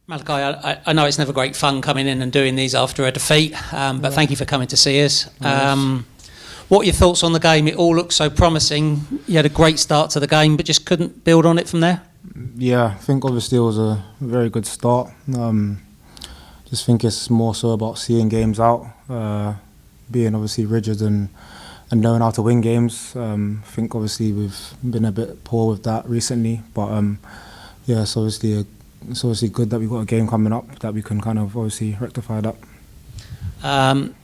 Malachi, I know it's never great fun coming in and doing these after a defeat, but thank you for coming to see us. What are your thoughts on the game? It all looks so promising. You had a great start to the game, but just couldn't build on it from there? Yeah, I think obviously it was a very good start. Just think it's more so about seeing games out, being obviously rigid and knowing how to win games. I think obviously we've been a bit poor with that recently, but yeah, it's obviously good that we've got a game coming up that we can kind of obviously rectify that.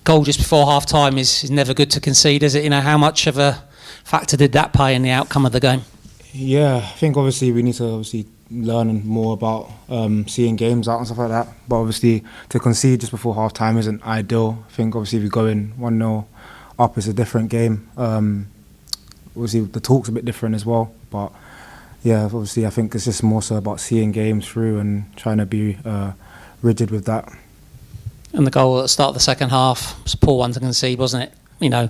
Goal just before half time is never good to concede, is it? You know, how much of a factor did that play in the outcome of the game? Yeah, I think obviously we need to learn more about seeing games out and stuff like that. But obviously to concede just before half time isn't ideal. I think obviously if we go in 1-0 up, it's a different game. Obviously the talk's a bit different as well, but yeah, obviously I think it's just more so about seeing games through and trying to be rigid with that. And the goal at the start of the second half was a poor one to concede, wasn't it? You know,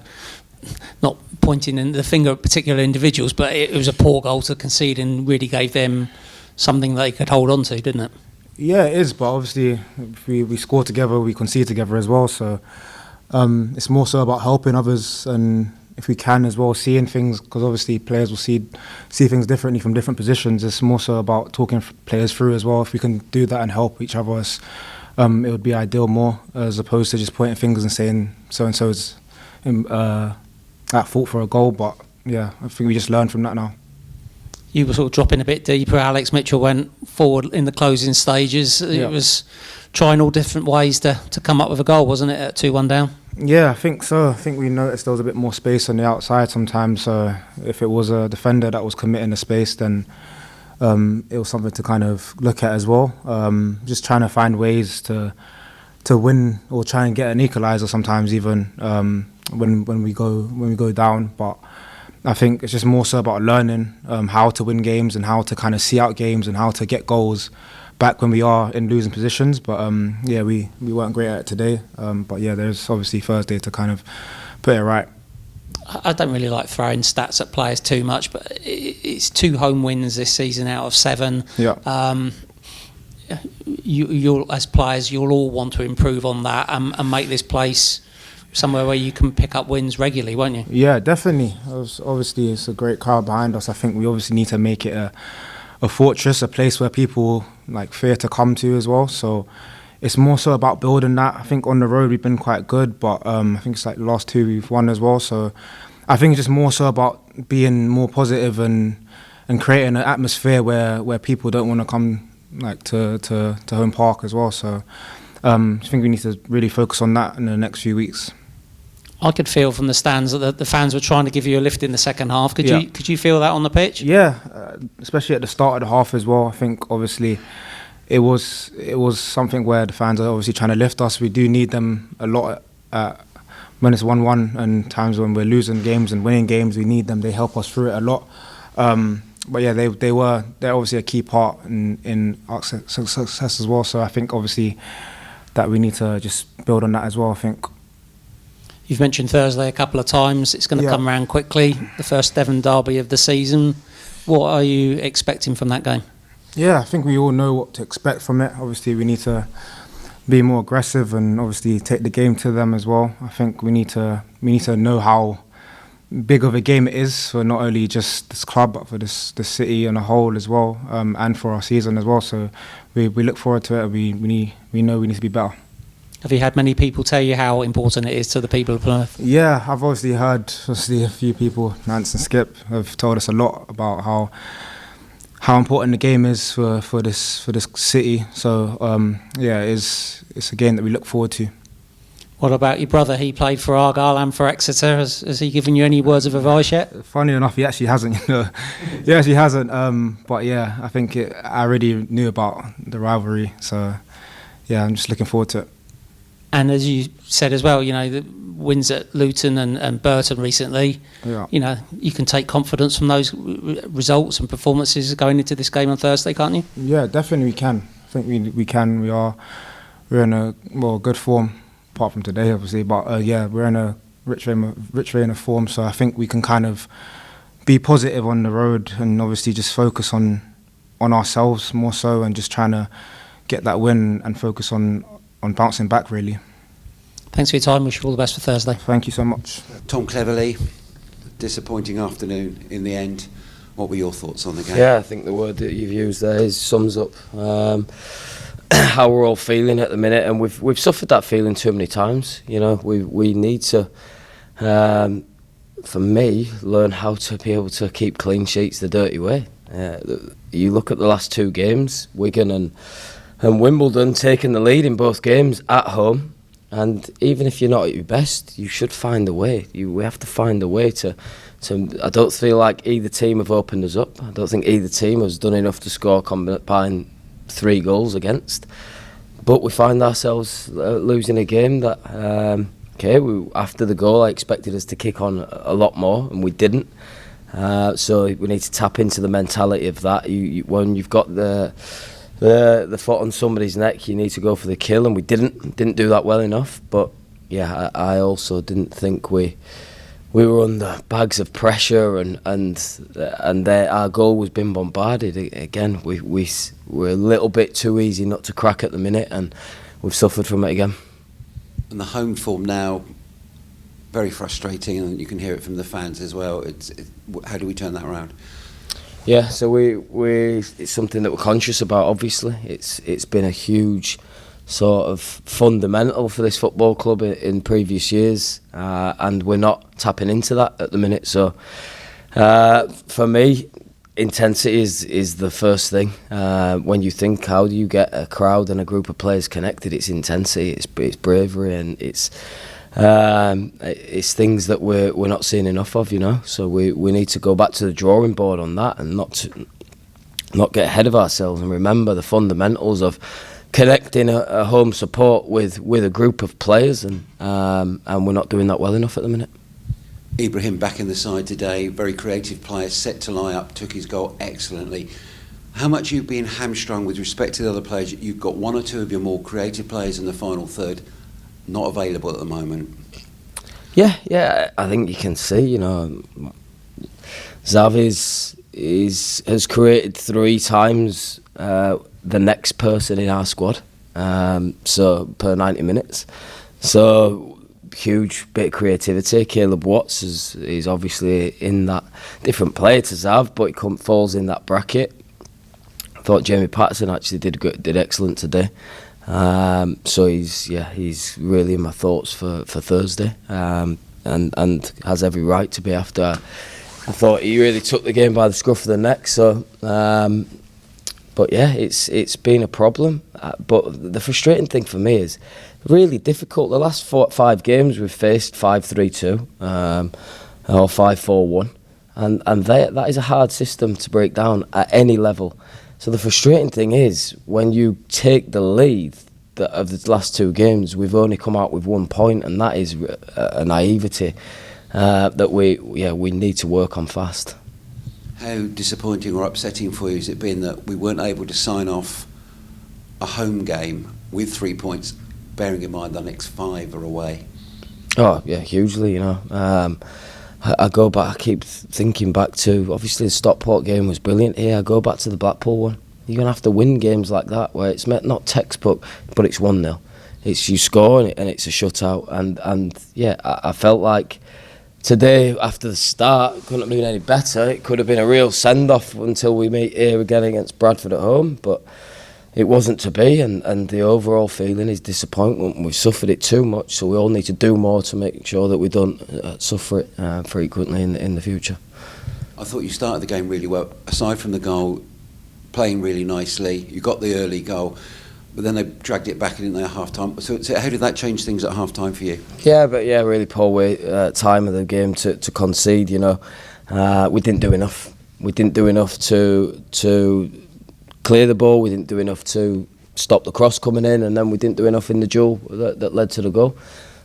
not pointing the finger at particular individuals, but it was a poor goal to concede and really gave them something they could hold on to, didn't it? Yeah, it is, but obviously if we score together, we concede together as well, so it's more so about helping others and if we can as well, seeing things, because obviously players will see things differently from different positions. It's more so about talking players through as well. If we can do that and help each other, it would be ideal more, as opposed to just pointing fingers and saying so-and-so is at fault for a goal. But yeah, I think we just learned from that now. You were sort of dropping a bit deeper. Alex Mitchell went forward in the closing stages. It was trying all different ways to come up with a goal, wasn't it, at 2-1 down? Yeah, I think so. I think we noticed there was a bit more space on the outside sometimes. So if it was a defender that was committing the space, then it was something to kind of look at as well. Just trying to find ways to win or try and get an equaliser sometimes, even when we go down. But I think it's just more so about learning how to win games and how to kind of see out games and how to get goals back when we are in losing positions. But yeah, we weren't great at it today. But yeah, there's obviously Thursday to kind of put it right. I don't really like throwing stats at players too much, but it's 2 home wins this season out of 7. Yeah. You'll, as players, you'll all want to improve on that and make this place somewhere where you can pick up wins regularly, won't you? Yeah, definitely. Obviously, it's a great crowd behind us. I think we obviously need to make it a fortress, a place where people like fear to come to as well. So it's more so about building that. I think on the road we've been quite good, but I think it's like the last 2 we've won as well. So I think it's just more so about being more positive and creating an atmosphere where people don't want to come like to home park as well. So I think we need to really focus on that in the next few weeks. I could feel from the stands that the fans were trying to give you a lift in the second half. Could you feel that on the pitch? Yeah, especially at the start of the half as well. I think obviously it was something where the fans are obviously trying to lift us. We do need them a lot when it's 1-1 and times when we're losing games and winning games. We need them. They help us through it a lot. But yeah, they're obviously a key part in our success as well. So I think obviously that we need to just build on that as well, I think. You've mentioned Thursday a couple of times. It's going to come around quickly, the first Devon derby of the season. What are you expecting from that game? Yeah, I think we all know what to expect from it. Obviously, we need to be more aggressive and obviously take the game to them as well. I think we need to know how big of a game it is for not only just this club but for the city on a whole as well, and for our season as well. So we look forward to it. We know we need to be better. Have you had many people tell you how important it is to the people of Plymouth? Yeah, I've obviously heard a few people, Nance and Skip, have told us a lot about how important the game is for this city. So yeah, it's a game that we look forward to. What about your brother? He played for Argyle and for Exeter. Has he given you any words of advice yet? Funny enough, he actually hasn't. He actually hasn't. But yeah, I think I already knew about the rivalry. So yeah, I'm just looking forward to it. And as you said as well, you know, the wins at Luton and Burton recently, you know, you can take confidence from those results and performances going into this game on Thursday, can't you? Yeah, definitely we can. I think we can. We're in a good form, apart from today, obviously. But yeah, we're in a rich vein of form. So I think we can kind of be positive on the road and obviously just focus on on ourselves more so, and just trying to get that win and focus on bouncing back, really. Thanks for your time. Wish you all the best for Thursday. Thank you so much. Tom Cleverley, disappointing afternoon in the end. What were your thoughts on the game? Yeah, I think the word that you've used there sums up how we're all feeling at the minute, and we've suffered that feeling too many times. You know, we need to, for me, learn how to be able to keep clean sheets the dirty way. You look at the last two games, Wigan and Wimbledon taking the lead in both games at home. And even if you're not at your best, you should find a way. We have to find a way to. I don't feel like either team have opened us up. I don't think either team has done enough to score combined 3 goals against. But we find ourselves losing a game that, after the goal, I expected us to kick on a lot more, and we didn't. So we need to tap into the mentality of that. When you've got the foot on somebody's neck, you need to go for the kill, and we didn't do that well enough. But yeah, I also didn't think we were under bags of pressure, and our goal was being bombarded again. We're a little bit too easy not to crack at the minute, and we've suffered from it again. And the home form now, very frustrating, and you can hear it from the fans as well. How do we turn that around? Yeah, so it's something that we're conscious about. Obviously, it's been a huge sort of fundamental for this football club in previous years, and we're not tapping into that at the minute. So for me, intensity is the first thing. When you think, how do you get a crowd and a group of players connected? It's intensity, it's bravery, and it's things that we're not seeing enough of, you know. So we need to go back to the drawing board on that, and not get ahead of ourselves, and remember the fundamentals of connecting a home support with a group of players, and we're not doing that well enough at the minute. Ibrahim back in the side today, very creative player, set to lie up, took his goal excellently. How much are you being hamstrung with respect to the other players? You've got one or two of your more creative players in the final third not available at the moment. Yeah, I think you can see, you know, Zav has created 3 times the next person in our squad, so per 90 minutes. So huge bit of creativity. Caleb Watts is obviously in that different player to Zav, but he falls in that bracket. I thought Jamie Patterson actually did excellent today. So he's really in my thoughts for Thursday, and has every right to be after. I thought he really took the game by the scruff of the neck. So, but yeah, it's been a problem. But the frustrating thing for me is really difficult. The last 5 games we've faced 5-3-2 or 5-4-1, and that is a hard system to break down at any level. So the frustrating thing is when you take the lead of the last 2 games, we've only come out with 1 point, and that is a naivety that we need to work on fast. How disappointing or upsetting for you has it been that we weren't able to sign off a home game with 3 points, bearing in mind the next 5 are away? Oh yeah, hugely. You know, I go back. I keep thinking back to, obviously the Stockport game was brilliant here. I go back to the Blackpool one. You're gonna have to win games like that where it's not textbook, but it's 1-0. It's you score and it's a shutout. And yeah, I felt like today after the start couldn't have been any better. It could have been a real send off until we meet here again against Bradford at home, but it wasn't to be. And the overall feeling is disappointment. We've suffered it too much, so we all need to do more to make sure that we don't suffer it frequently in the future. I thought you started the game really well. Aside from the goal, playing really nicely. You got the early goal, but then they dragged it back in at half time. So how did that change things at half time for you? Yeah, really poor way time of the game to concede. You know, we didn't do enough. We didn't do enough to clear the ball. We didn't do enough to stop the cross coming in, and then we didn't do enough in the duel that led to the goal.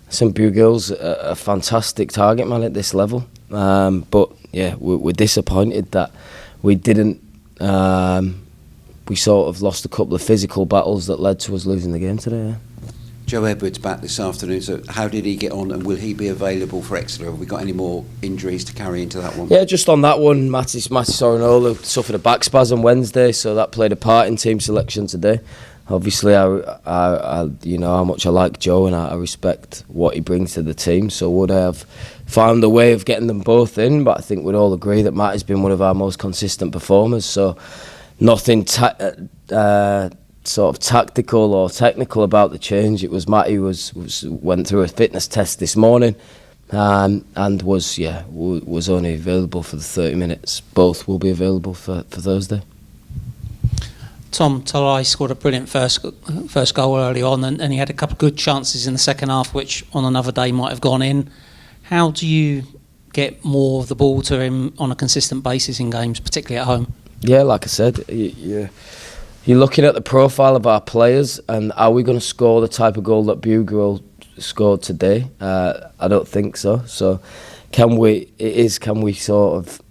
St Bugill's a fantastic target man at this level, but yeah, we're disappointed that we didn't. We sort of lost a couple of physical battles that led to us losing the game today. Yeah. Joe Edwards back this afternoon, so how did he get on, and will he be available for Exeter? Have we got any more injuries to carry into that one? Yeah, just on that one, Matty Sorinola suffered a back spasm Wednesday, so that played a part in team selection today. Obviously, I you know how much I like Joe, and I respect what he brings to the team. So would I have found a way of getting them both in? But I think we'd all agree that Matt has been one of our most consistent performers. So nothing sort of tactical or technical about the change. It was Matty went through a fitness test this morning, and was only available for the 30 minutes. Both will be available for Thursday. Tom Tolai scored a brilliant first goal early on, and he had a couple of good chances in the second half, which on another day might have gone in. How do you get more of the ball to him on a consistent basis in games, particularly at home? Yeah, like I said, you're looking at the profile of our players, and are we going to score the type of goal that Bugrill scored today? I don't think so. So can we sort of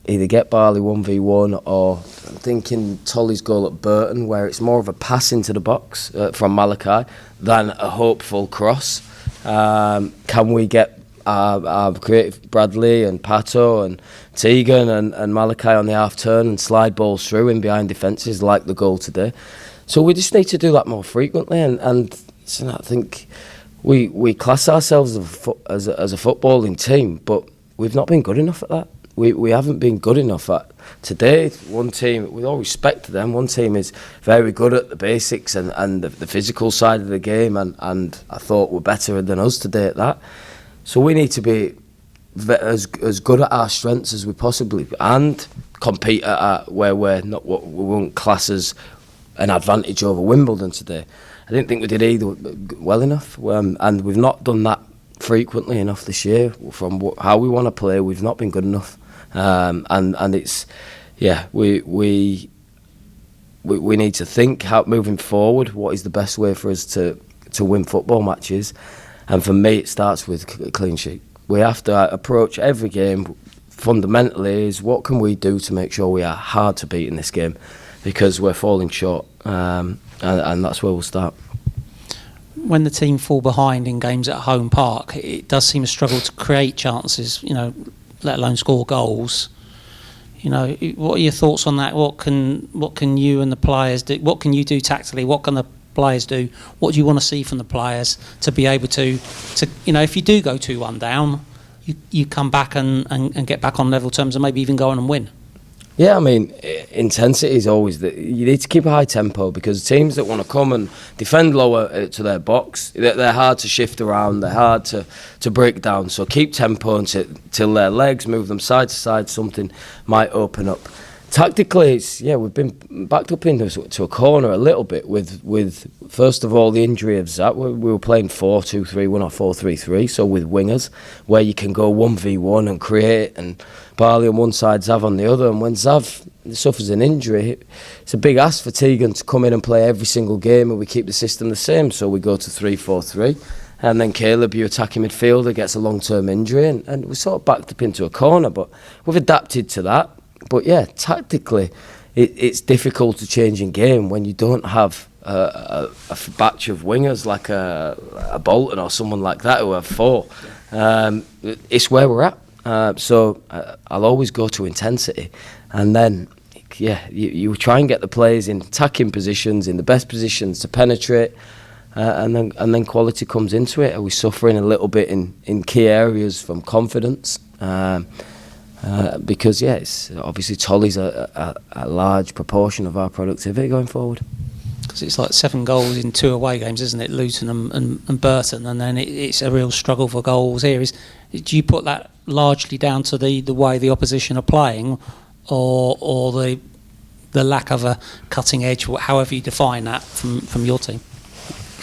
either get Barley 1v1, or I'm thinking Tolly's goal at Burton, where it's more of a pass into the box from Malachi than a hopeful cross. Can we get our creative Bradley and Pato and Tegan and Malachi on the half turn and slide balls through in behind defences like the goal today? So we just need to do that more frequently, and so I think we class ourselves as a footballing team, but we've not been good enough at that. We haven't been good enough at today. One team, with all respect to them, one team is very good at the basics and the physical side of the game, and I thought were better than us today at that. So we need to be as good at our strengths as we possibly and compete at where we're not what we won't class as an advantage over Wimbledon today. I didn't think we did either well enough, and we've not done that frequently enough this year. From how we want to play, we've not been good enough. And it's we need to think how moving forward what is the best way for us to win football matches, and for me it starts with a clean sheet. We have to approach every game fundamentally is what can we do to make sure we are hard to beat in this game, because we're falling short, and that's where we'll start. When the team fall behind in games at home park, it does seem a struggle to create chances, let alone score goals. What are your thoughts on that? What can you and the players do? What can you do tactically? What can the players do? What do you want to see from the players to be able to if you do go 2-1 down, you come back and get back on level terms and maybe even go on and win? Yeah, I mean, intensity is always you need to keep a high tempo, because teams that want to come and defend lower to their box, they're hard to shift around, they're hard to break down. So keep tempo until their legs, move them side to side, something might open up. Tactically, we've been backed up into a corner a little bit with first of all the injury of Zap. We were playing 4-2-3-1 or 4-3-3, so with wingers where you can go 1v1 and create, and Barley on one side, Zav on the other. And when Zav suffers an injury, it's a big ask for Tegan to come in and play every single game, and we keep the system the same. So we go to 3-4-3, and then Caleb, your attacking midfielder, gets a long-term injury, and we're sort of backed up into a corner. But we've adapted to that. But yeah, tactically, it's difficult to change in game when you don't have a batch of wingers like a Bolton or someone like that who have four. It's where we're at. So I'll always go to intensity, and then you try and get the players in attacking positions, in the best positions to penetrate, and then quality comes into it. Are we suffering a little bit in key areas from confidence? Because it's obviously Tolly's a large proportion of our productivity going forward. Because it's like 7 goals in 2 away games, isn't it? Luton and Burton, and then it's a real struggle for goals here. Do you put that largely down to the way the opposition are playing, or the lack of a cutting edge, however you define that from your team?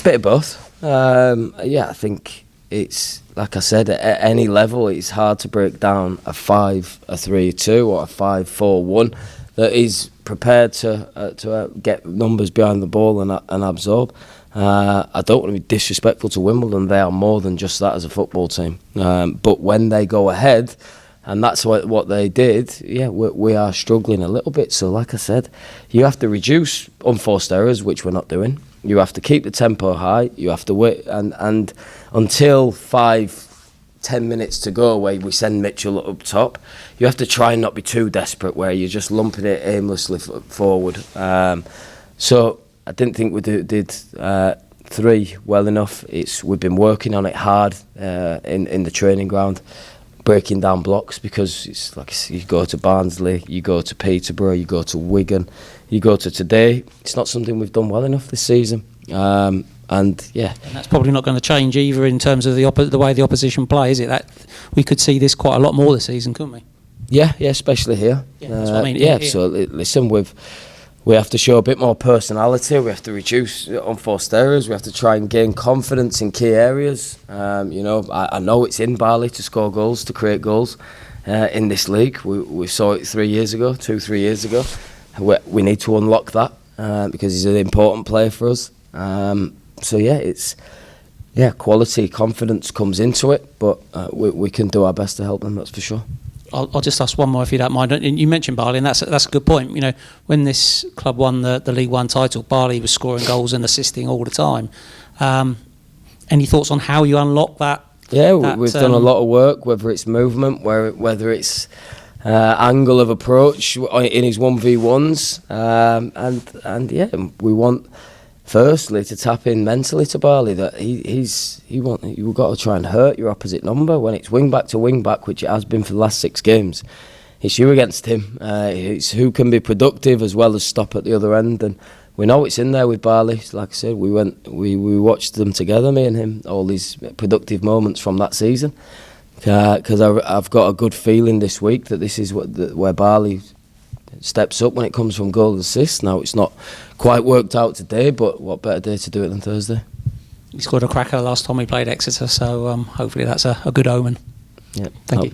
Bit of both. I think it's, like I said, at any level it's hard to break down a 5-3-2 or a 5-4-1 that is prepared to get numbers behind the ball and absorb. I don't want to be disrespectful to Wimbledon. They are more than just that as a football team. But when they go ahead, and that's what they did, we are struggling a little bit. So like I said, you have to reduce unforced errors, which we're not doing. You have to keep the tempo high. You have to wait, and until 5-10 minutes to go, where we send Mitchell up top, you have to try and not be too desperate, where you're just lumping it aimlessly forward. So I didn't think we did 3 well enough. We've been working on it hard in the training ground, breaking down blocks, because it's like you go to Barnsley, you go to Peterborough, you go to Wigan, you go to today. It's not something we've done well enough this season. And that's probably not going to change either in terms of the way the opposition play, is it? That we could see this quite a lot more this season, couldn't we? Yeah, especially here. That's what I mean. Yeah, so listen, we have to show a bit more personality. We have to reduce unforced errors. We have to try and gain confidence in key areas. I know it's in Barley to score goals, to create goals in this league. We saw it 3 years ago, 2-3 years ago. We need to unlock that because he's an important player for us. Quality, confidence comes into it, but we can do our best to help them, that's for sure. I'll just ask one more if you don't mind. You mentioned Barley, and that's a good point. You know, when this club won the League One title, Barley was scoring goals and assisting all the time. Any thoughts on how you unlock that? Yeah, we've done a lot of work, whether it's movement, whether it's angle of approach in his 1v1s, we want firstly to tap in mentally to Barley that you've got to try and hurt your opposite number when it's wing back to wing back, which it has been for the last 6 games. It's you against him. It's who can be productive as well as stop at the other end, and we know it's in there with Barley. Like I said, we watched them together, me and him, all these productive moments from that season. Because I've got a good feeling this week that this is where Barley steps up when it comes from goal and assist. Now, it's not quite worked out today, but what better day to do it than Thursday? He scored a cracker last time we played Exeter, so hopefully that's a good omen. Yeah, Thank you.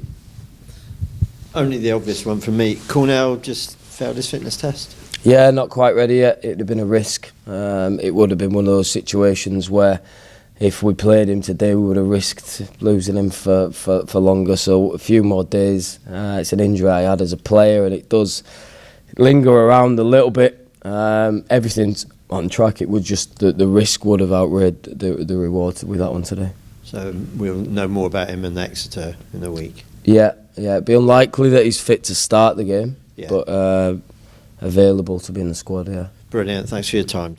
Only the obvious one for me. Cornell just failed his fitness test. Yeah, not quite ready yet. It would have been a risk. It would have been one of those situations where if we played him today, we would have risked losing him for longer. So a few more days. It's an injury I had as a player, and it does linger around a little bit. Everything's on track. It would just the risk would have outweighed the reward with that one today. So we'll know more about him in Exeter in a week. Yeah. It'd be unlikely that he's fit to start the game, but available to be in the squad. Yeah. Brilliant. Thanks for your time.